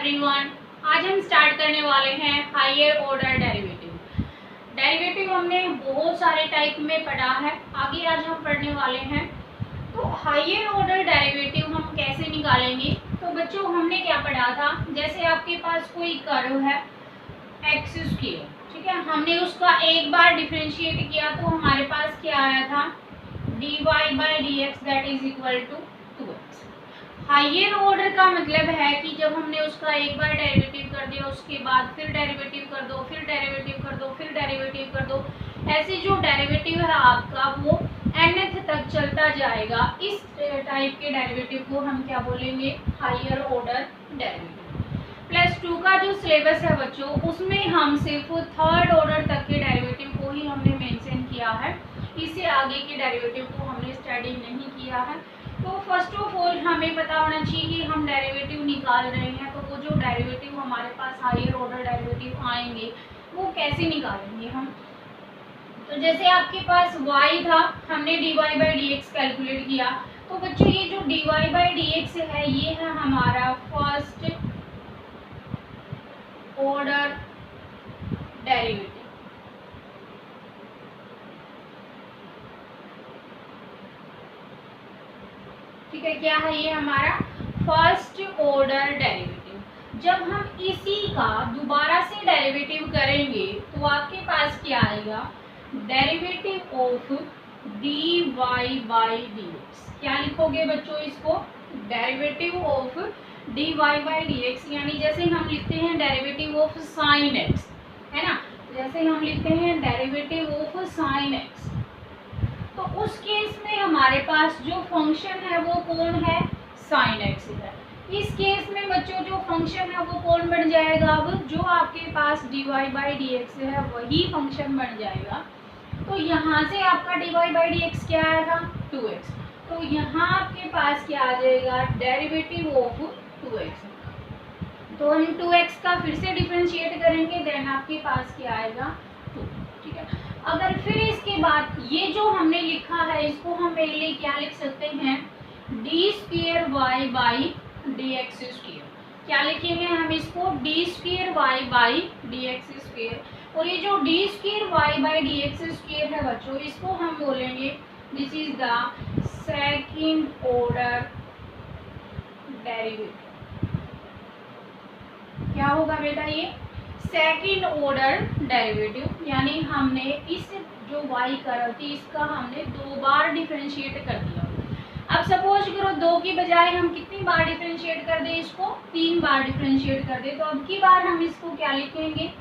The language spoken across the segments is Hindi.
एवरीवन, आज हम स्टार्ट करने वाले हैं हायर ऑर्डर डेरिवेटिव। डेरिवेटिव हमने बहुत सारे टाइप में पढ़ा है, आगे आज हम पढ़ने वाले हैं। तो हायर ऑर्डर डेरिवेटिव हम कैसे निकालेंगे? तो बच्चों हमने क्या पढ़ा था, जैसे आपके पास कोई कर्व है एक्स स्क्वायर, ठीक है, हमने उसका एक बार डिफरेंशिएट किया तो हमारे पास क्या आया था, dy by D x that is equal to 2x। Higher order का मतलब है कि जब हमने उसका एक बार डेरिवेटिव कर दिया, उसके बाद फिर डेरिवेटिव कर दो, फिर डेरिवेटिव कर दो, फिर डेरिवेटिव कर दो, ऐसे जो डेरिवेटिव है आपका वो nth तक चलता जाएगा। इस टाइप के डेरिवेटिव को हम क्या बोलेंगे, हायर ऑर्डर डेरिवेटिव। प्लस 2 का जो सिलेबस है बच्चों, उसमें हम सिर्फ थर्ड ऑर्डर तक के डेरिवेटिव को ही हमने मेंशन किया है, इससे आगे के डेरिवेटिव को हमने स्टडी नहीं किया है। तो फर्स्ट ऑफ ऑल हमें पता होना चाहिए कि हम डेरिवेटिव निकाल रहे हैं, तो वो जो डेरिवेटिव हमारे पास हायर ऑर्डर डेरिवेटिव आएंगे वो कैसे निकालेंगे हम। तो जैसे आपके पास y था, हमने dy by D x calculate किया, तो बच्चों ये जो dy बाई डी एक्स है ये है हमारा फर्स्ट ऑर्डर डेरिवेटिव। ठीक है, क्या है ये हमारा फर्स्ट ऑर्डर डेरिवेटिव। जब हम इसी का दोबारा से डेरिवेटिव करेंगे तो आपके पास क्या आएगा, derivative of dy by D x. क्या लिखोगे बच्चों इसको, derivative of dy by D x, यानी जैसे हम लिखते हैं डेरिवेटिव ऑफ साइन x, है ना, जैसे हम लिखते हैं डेरिवेटिव ऑफ साइन x, तो उस केस में हमारे पास जो फंक्शन है वो कौन है, साइन एक्स है। इस केस में बच्चों जो फंक्शन है वो कौन बन जाएगा, अब जो आपके पास dy बाई डी एक्स है वही फंक्शन बन जाएगा। तो यहाँ से आपका dy बाई डी एक्स क्या आएगा, 2x, तो यहाँ आपके पास क्या आ जाएगा, डेरिवेटिव ऑफ 2x। तो हम 2x का फिर से डिफरेंशिएट करेंगे, देन आपके पास क्या आएगा 2। ठीक है, अगर फिर इसके बाद ये जो हमने लिखा है इसको हम मेरे लिए क्या लिख सकते हैं, D square y by D x square. क्या लिखेंगे हम इसको, D square y by D x square. और ये जो D square y by D x square है बच्चों, इसको हम बोलेंगे this is the second order derivative. क्या होगा बेटा, ये सेकंड ऑर्डर डेरिवेटिव, यानी हमने इस जो y कर्व थी इसका हमने 2 बार डिफरेंशिएट कर दिया। अब सपोज करो 2 की बजाय हम कितनी बार डिफरेंशिएट कर दें, इसको 3 बार डिफरेंशिएट कर दें, तो अब की बार हम इसको क्या लिखेंगे,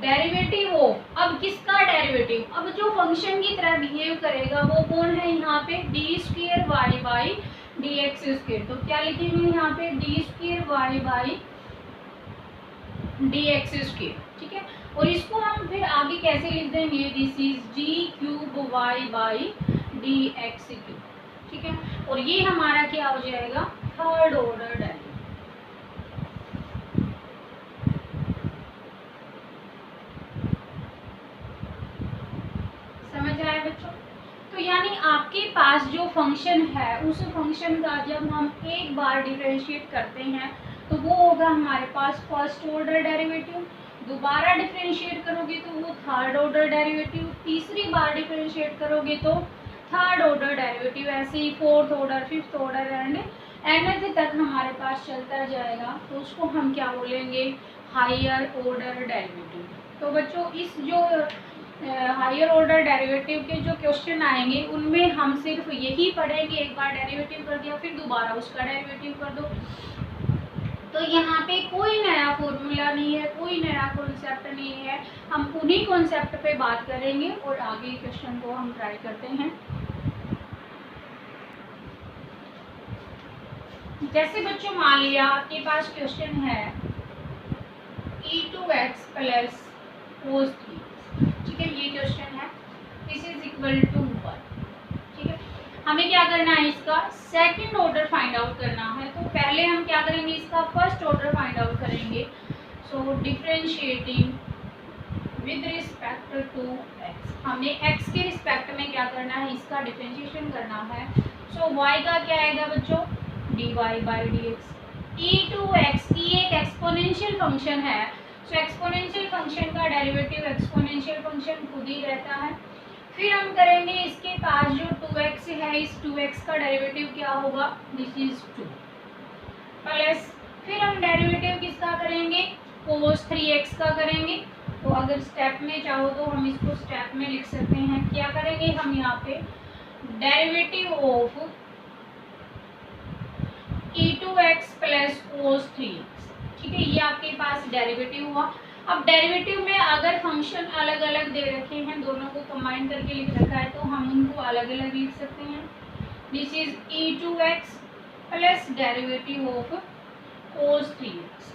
डेरिवेटिव ऑफ, अब किसका डेरिवेटिव, अब जो फंक्शन की तरह बिहेव करेगा वो कौन है, यहाँ पे D square y by D x square. तो क्या लिखेंगे यहाँ पे, D square y by D x square. ठीक है, और इसको हम फिर आगे कैसे लिख देंगे, this is D cube y by D x cube. ठीक है, और ये हमारा क्या हो जाएगा, थर्ड ऑर्डर डेरिवेटिव। समझ आया बच्चों। तो यानी आपके पास जो फंक्शन है उस फंक्शन का जब हम एक बार डिफरेंशिएट करते हैं तो वो होगा हमारे पास फर्स्ट ऑर्डर डेरिवेटिव, दोबारा डिफरेंशिएट करोगे तो वो थर्ड ऑर्डर डेरिवेटिव, तीसरी बार डिफरेंशिएट करोगे तो थर्ड ऑर्डर डेरिवेटिव, ऐसे ही fourth order, fifth order and nth तक हमारे पास चलता जाएगा। तो उसको हम क्या बोलेंगे, हायर ऑर्डर डेरिवेटिव। तो बच्चों इस जो हायर ऑर्डर डेरिवेटिव के जो क्वेश्चन आएंगे उनमें हम सिर्फ यही पढ़ेंगे, एक बार डेरिवेटिव कर दिया फिर दोबारा उसका डेरिवेटिव कर दो। तो यहाँ पे कोई नया फॉर्मूला नहीं है, कोई नया कॉन्सेप्ट नहीं है, हम उन्हीं कॉन्सेप्ट पे बात करेंगे और आगे क्वेश्चन को हम ट्राई करते हैं। जैसे बच्चों मान लिया आपके पास क्वेश्चन है e2x प्लस cos 3, ठीक है, ये क्वेश्चन है, दिस इज इक्वल टू 1। ठीक है, हमें क्या करना है, इसका सेकंड ऑर्डर फाइंड आउट करना है। तो पहले हम क्या करेंगे, इसका फर्स्ट ऑर्डर फाइंड आउट करेंगे। So differentiating with respect to x, हमने x के रिस्पेक्ट में क्या करना है, इसका डिफरेंशिएशन करना है। सो y का क्या आएगा बच्चों, dy by D x, e2x, e एक एक्सपोनेंशियल फंक्शन है, सो एक्सपोनेंशियल फंक्शन का डेरिवेटिव एक्सपोनेंशियल फंक्शन खुद ही रहता है। फिर हम करेंगे इसके पास जो 2x है, इस 2x का डेरिवेटिव क्या होगा, दिस इज 2 प्लस फिर हम डेरिवेटिव किसका करेंगे, cos 3x का करेंगे। तो अगर स्टेप में चाहो तो हम इसको स्टेप में लिख सकते हैं। क्या करेंगे हम यहाँ पे, derivative of e2x plus cos 3x, ठीक है, ये आपके पास डेरिवेटिव हुआ। अब डेरिवेटिव में अगर फंक्शन अलग अलग दे रखे हैं, दोनों को कंबाइन करके लिख रखा है, तो हम उनको अलग अलग लिख सकते हैं। This is e2x plus derivative of cos 3x,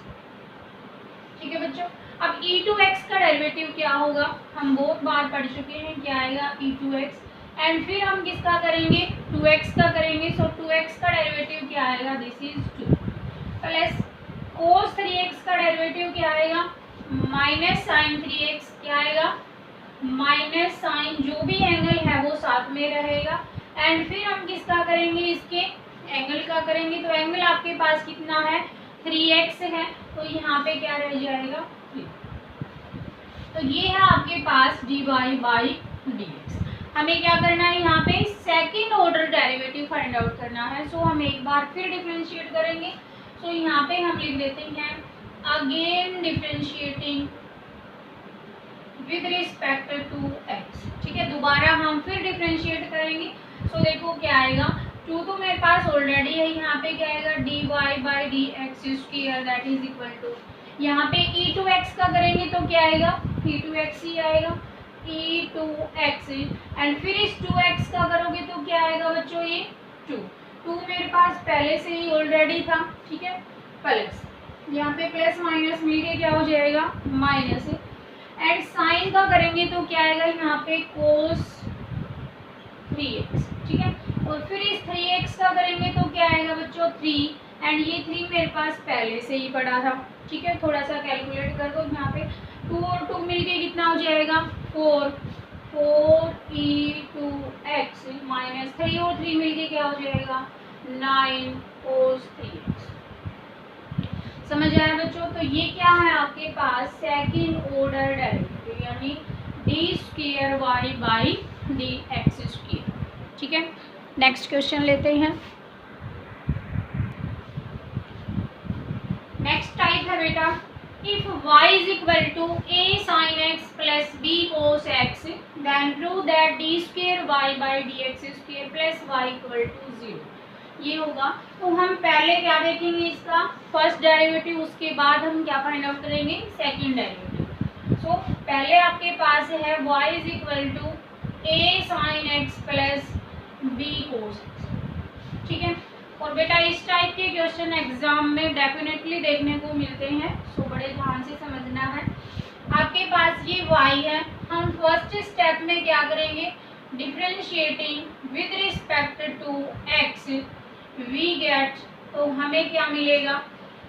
ठीक है बच्चों। अब e2x का डेरिवेटिव क्या होगा, हम बहुत बार पढ़ चुके हैं, क्या आएगा e2x, एंड फिर हम किसका करेंगे, 2x का करेंगे। सो 2x का डेरिवेटिव क्या आएगा, this is 2 plus cos 3x का डेरिवेटिव क्या आएगा, माइनस साइन 3x, क्या आएगा, माइनस साइन, जो भी एंगल है वो साथ में रहेगा। एंड फिर हम किसका करेंगे, इसके एंगल का करेंगे। तो एंगल आपके पास कितना है, 3x है, तो यहाँ पे क्या रह जाएगा, 3। तो ये है आपके पास dy बाई dx। हमें क्या करना है, यहाँ पे second order derivative find out करना है। सो हम एक बार फिर डिफरेंशिएट करेंगे। सो यहाँ पे हम लिख देते हैं again differentiating with respect to x, ठीक है, दोबारा हम फिर डिफरेंशिएट करेंगे। सो देखो क्या आएगा, 2 तो मेरे पास ऑलरेडी है, यहाँ पे क्या आएगा, dy by D x square that is equal to, यहाँ पे e2x का करेंगे तो क्या आएगा, e2x ही आएगा, e2x, एंड फिर इस 2x का करोगे तो क्या आएगा बच्चों, ये 2 मेरे पास पहले से ही ऑलरेडी था, ठीक है, प्लस यहाँ पे प्लस माइनस मिलके क्या हो जाएगा, माइनस, एंड साइन का करेंगे तो क्या आएगा, यहाँ पे cos 3x, ठीक है, और फिर इस 3x का करेंगे तो क्या आएगा बच्चों, 3, एंड ये 3 मेरे पास पहले से ही पड़ा था, ठीक है। थोड़ा सा कैलकुलेट कर दो, यहाँ पे 2 और 2 मिलके कितना हो जाएगा, 4 e2x माइनस 3 और 3 मिलके क्या हो जाएगा, 9 cos 3x। समझ आया बच्चों। तो ये क्या है आपके पास, सेकंड ऑर्डर डेरिवेटिव, यानी d square y by D x square, ठीक है। नेक्स्ट क्वेश्चन लेते हैं। नेक्स्ट टाइप है बेटा, if y is equal to a sin x plus b cos x then prove that d square y by D x square plus y equal to 0। ये होगा। तो हम पहले क्या देखेंगे, इसका फर्स्ट डेरिवेटिव, उसके बाद हम क्या फाइंड आउट करेंगे, सेकंड डेरिवेटिव। सो पहले आपके पास है y is equal to a sin x plus b cos x, ठीक है। और बेटा इस टाइप के क्वेश्चन एग्जाम में डेफिनेटली देखने को मिलते हैं, सो बड़े ध्यान से समझना है। आपके पास ये y है, हम फर्स्ट स्टेप में क्या करेंगे, differentiating with respect to x we get, तो हमें क्या मिलेगा,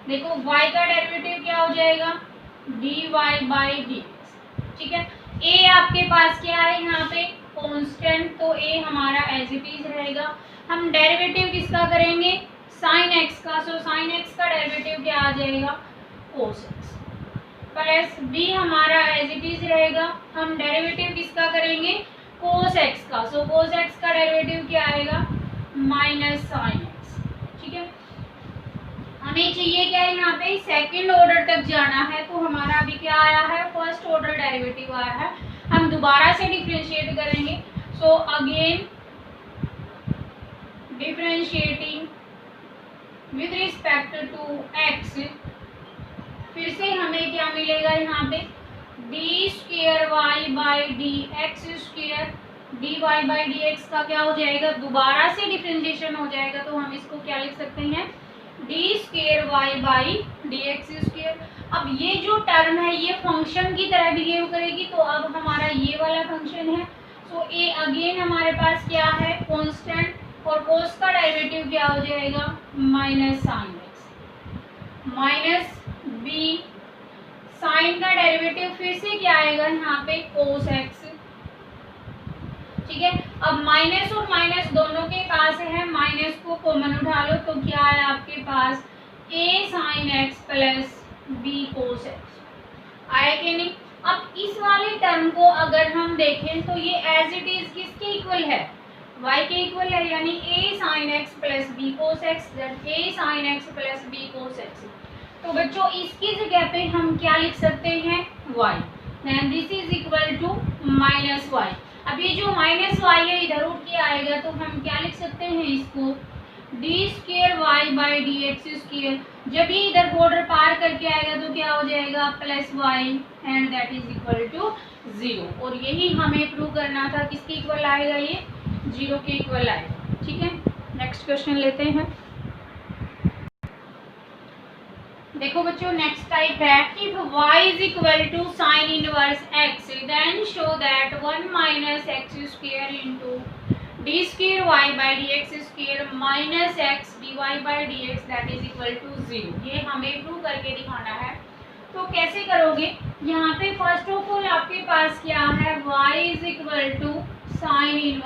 देखो y का डेरिवेटिव क्या हो जाएगा, dy बाई dx, ठीक है। a आपके पास क्या है, यहाँ पे कांस्टेंट, तो a हमारा एज इट इज रहेगा। हम डेरिवेटिव किसका करेंगे, साइन x का, सो साइन x का डेरिवेटिव क्या आ जाएगा, cos x, प्लस b हमारा एज इट इज रहेगा। हम डेरिवेटिव किसका करेंगे, cos x का, सो cos x का डेरिवेटिव क्या आएगा, माइनस साइन x, ठीक है। हमें चाहिए क्या है, यहाँ पे सेकंड ऑर्डर तक जाना है, तो हमारा अभी क्या आया है, फर्स्ट ऑर्डर डेरिवेटिव आया है। हम दोबारा से डिफरेंशिएट करेंगे। So again differentiating with respect to x, फिर से हमें क्या मिलेगा, यहाँ पे d square y by D x square, d y by D x का क्या हो जाएगा, दोबारा से डिफरेंशिएशन हो जाएगा, तो हम इसको क्या लिख सकते हैं, d square y by D x square. अब ये जो टर्म है ये फंक्शन की तरह बिहेव करेगी, तो अब हमारा ये वाला फंक्शन है। सो ए अगेन हमारे पास क्या है, कांस्टेंट, और कोस का डेरिवेटिव क्या हो जाएगा, minus sine x, minus b sine का डेरिवेटिव फिर से क्या आएगा, यहाँ पे कोस एक्स, ठीक है। अब माइनस और माइनस दोनों के पास है, माइनस को कॉमन उठा लो, तो क्या है आपके पास a sine x plus b cos x आया कि नहीं। अब इस वाले टर्म को अगर हम देखें तो ये एज इट इज किसके इक्वल है, y के इक्वल है, यानी a sin x plus b cos x a sin x plus b cos x. तो बच्चों इसकी जगह पे हम क्या लिख सकते हैं, y, then this is equal to minus y. अब ये जो माइनस वाई है इधर उठ के आएगा तो हम क्या लिख सकते हैं इसको, D square y by D x square. जब ये इधर बॉर्डर पार करके आएगा तो क्या हो जाएगा, plus y and that is equal to 0। और यही हमें प्रूव करना था, किसके इक्वल आएगा, ये 0 के इक्वल आएगा। ठीक है, नेक्स्ट क्वेश्चन लेते हैं। देखो बच्चों नेक्स्ट टाइप है, if y is equal to sine inverse x then show that 1 minus x square into d square y by D x square minus x d y by D x that is equal to 0। ये हमें प्रूव करके दिखाना है। तो कैसे करोगे, यहाँ पे फर्स्ट ऑफ ऑल आपके पास क्या है, y is equal to sine inverse